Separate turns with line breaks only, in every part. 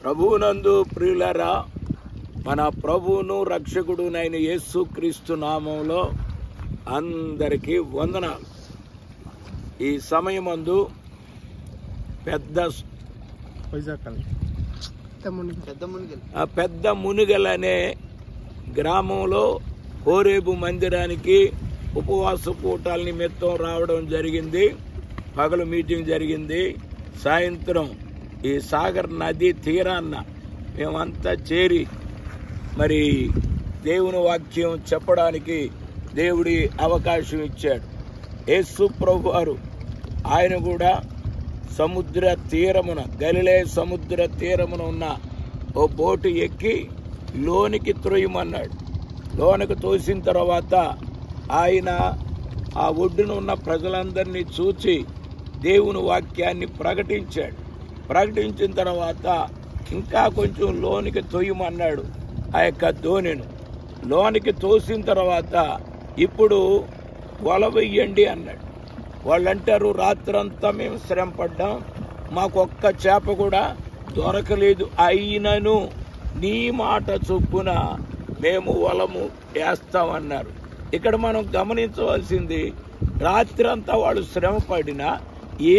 ప్రభువునందు ప్రియులారా, మన ప్రభువును రక్షకుడునైన యేసుక్రీస్తు నామంలో అందరికీ వందనాలు. ఈ సమయమందు పెద్ద మునిగల్ అనే గ్రామంలో హోరేబు మందిరానికి ఉపవాస కూటాల నిమిత్తం రావడం జరిగింది. పగలు మీటింగ్ జరిగింది. సాయంత్రం ఈ సాగర్ నది తీరాన్న మేమంతా చేరి మరి దేవుని వాక్యం చెప్పడానికి దేవుడి అవకాశం ఇచ్చాడు. యేసు ప్రభు వారు ఆయన కూడా సముద్ర తీరమున, గలిలే సముద్ర తీరమున ఉన్న ఓ బోటు ఎక్కి లోనికి త్రోయమన్నాడు. లోనికి తోసిన తర్వాత ఆయన ఆ ఒడ్డున ఉన్న ప్రజలందరినీ చూచి దేవుని వాక్యాన్ని ప్రకటించాడు. ప్రకటించిన తర్వాత ఇంకా కొంచెం లోనికి తోయమన్నాడు. ఆ యొక్క దోణిను లోనికి తోసిన తర్వాత ఇప్పుడు వల వెయ్యండి అన్నాడు. వాళ్ళు అంటారు, రాత్రంతా మేము శ్రమ పడ్డాం, మాకు ఒక్క చేప కూడా దొరకలేదు, అయినను నీ మాట చొప్పున మేము వలము వేస్తామన్నారు. ఇక్కడ మనం గమనించవలసింది, రాత్రంతా వాళ్ళు శ్రమ పడినా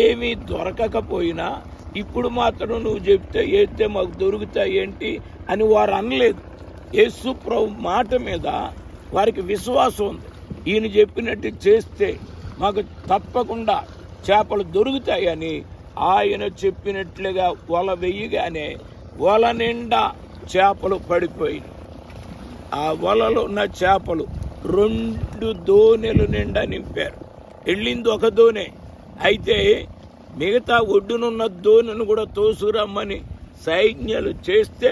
ఏమీ దొరకకపోయినా ఇప్పుడు మాత్రం నువ్వు చెప్తే వేస్తే మాకు దొరుకుతాయి ఏంటి అని వారు అనలేదు. యేసు ప్రభు మాట మీద వారికి విశ్వాసం ఉంది. ఈయన చెప్పినట్టు చేస్తే మాకు తప్పకుండా చేపలు దొరుకుతాయని ఆయన చెప్పినట్లుగా వల వెయ్యగానే వల నిండా చేపలు పడిపోయింది. ఆ వలలో ఉన్న చేపలు 2 దోణెల నిండా నింపారు. వెళ్ళింది ఒక దోణె, అయితే మిగతా ఒడ్డునున్న దోణిని కూడా తోసుకురమ్మని సైన్యాలు చేస్తే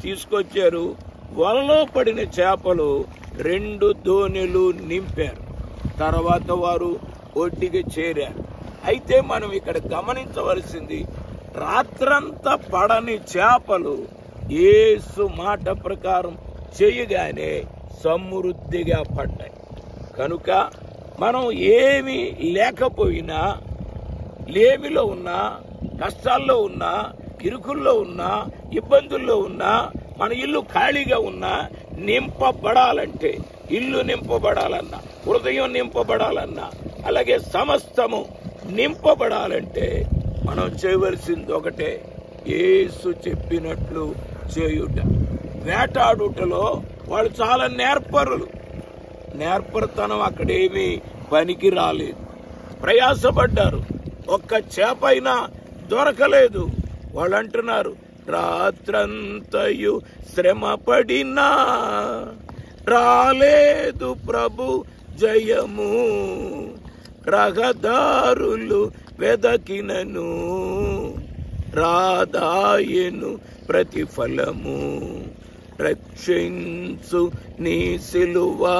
తీసుకొచ్చారు. వలలో పడిన చేపలు 2 దోణెలు నింపారు. తర్వాత వారు ఒడ్డుకి చేరారు. అయితే మనం ఇక్కడ గమనించవలసింది, రాత్రంతా పడని చేపలు యేసు మాట ప్రకారం చేయగానే సమృద్ధిగా పడ్డాయి. కనుక మనం ఏమీ లేకపోయినా, లేమిలో ఉన్నా, కష్టాల్లో ఉన్నా, ఇరుకుల్లో ఉన్నా, ఇబ్బందుల్లో ఉన్నా, మన ఇల్లు ఖాళీగా ఉన్నా, నింపబడాలంటే, ఇల్లు నింపబడాలన్నా, హృదయం నింపబడాలన్నా, అలాగే సమస్తము నింపబడాలంటే మనం చేయవలసింది ఒకటే, యేసు చెప్పినట్లు చేయుట. వేటాడుటలో వాళ్ళు చాలా నేర్పరులు. నేర్పరితనం అక్కడేమీ పనికి రాలేదు. ప్రయాసపడ్డారు, ఒక్క చేప అయినా దొరకలేదు. వాళ్ళు అంటున్నారు, రాత్రంతయు శ్రమ పడినా రాలేదు ప్రభు జయము, రహదారులు వెదకినను రాదాయను ప్రతిఫలము, రక్షించు నీ సిలువా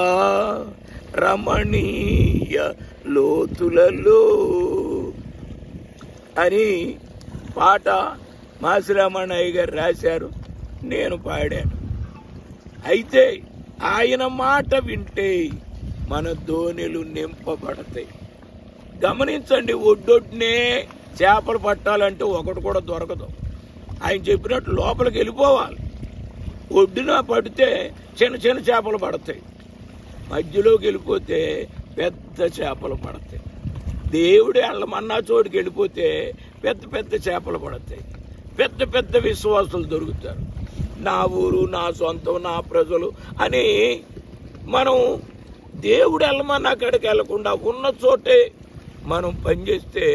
రమణీయ లోతులలో అని పాట మాసిరామణయ్య గారు రాశారు, నేను పాడాను. అయితే ఆయన మాట వింటే మన దోణిలు నింపబడతాయి. గమనించండి, ఒడ్డొడ్నే చేపలు పట్టాలంటే ఒకటి కూడా దొరకదు. ఆయన చెప్పినట్టు లోపలికి వెళ్ళిపోవాలి. ఒడ్డున పడితే చిన్న చిన్న చేపలు పడతాయి, మధ్యలోకి వెళ్ళిపోతే పెద్ద చేపలు పడతాయి. దేవుడు వెళ్ళమన్నా చోటుకి వెళ్ళిపోతే పెద్ద పెద్ద చేపలు పడతాయి. పెద్ద పెద్ద విశ్వాసులు దొరుకుతారు. నా ఊరు, నా సొంతం, నా ప్రజలు అని మనం దేవుడు వెళ్ళమన్నా అక్కడికి వెళ్లకుండా ఉన్న చోటే మనం పనిచేస్తే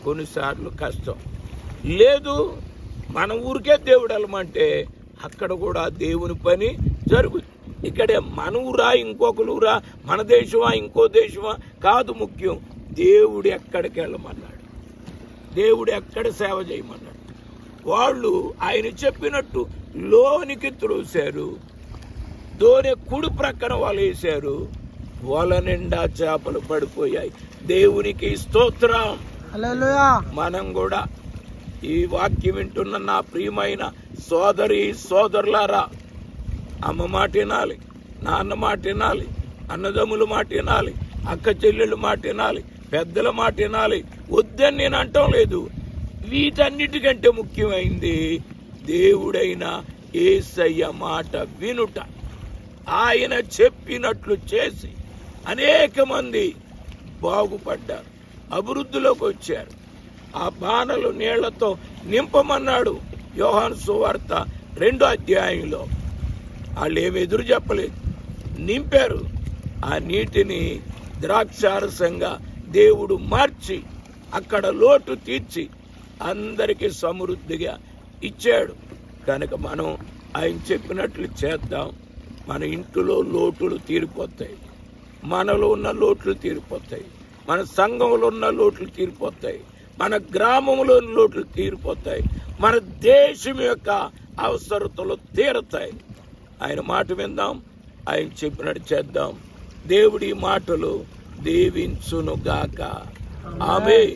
కొన్నిసార్లు కష్టం. లేదు, మన ఊరికే దేవుడు వెళ్ళమంటే అక్కడ కూడా దేవుని పని జరుగుతుంది. ఇక్కడే మన ఊరా, ఇంకొక ఊరా, మన దేశమా, ఇంకో దేశమా కాదు ముఖ్యం. దేవుడు ఎక్కడికి వెళ్ళమన్నాడు, దేవుడు ఎక్కడ సేవ చేయమన్నాడు. వాళ్ళు ఆయన చెప్పినట్టు లోనికి త్రోశారు. దోణి కుడి ప్రక్కన వల వేశారు. వల నిండా చేపలు పడిపోయాయి. దేవునికి స్తోత్రం. మనం కూడా ఈ వాక్యం వింటున్న నా ప్రియమైన సోదరి సోదరులారా, అమ్మ మాట వినాలి, నాన్న మాట వినాలి, అన్నదమ్ముల మాట వినాలి, అక్క చెల్లెళ్ళ మాట వినాలి, పెద్దల మాట వినాలి. వద్దని నేను అంటం లేదు. వీటన్నిటికంటే ముఖ్యమైంది దేవుడైన యేసయ్య మాట వినుట, ఆయన చెప్పినట్లు చేసి అనేక మంది బాగుపడ్డారు, అభివృద్ధిలోకి వచ్చారు. ఆ బాణలు నీళ్లతో నింపమన్నాడు యోహాను సువార్త 2వ అధ్యాయంలో. వాళ్ళు ఏమి ఎదురు చెప్పలేదు, నింపారు. ఆ నీటిని ద్రాక్షారసంగా దేవుడు మార్చి అక్కడ లోటు తీర్చి అందరికీ సమృద్ధిగా ఇచ్చాడు. కనుక మనం ఆయన చెప్పినట్లు చేద్దాం. మన ఇంటిలో లోటులు తీరిపోతాయి, మనలో ఉన్న లోట్లు తీరిపోతాయి, మన సంఘంలో ఉన్న లోట్లు తీరిపోతాయి, మన గ్రామంలో లోట్లు తీరిపోతాయి, మన దేశం యొక్క అవసరతలు తీరతాయి. ఆయన మాట విందాం, ఆయన చెప్పినట్టు చేద్దాం. దేవుడి మాటలు దీవించునుగాక. ఆమేన్.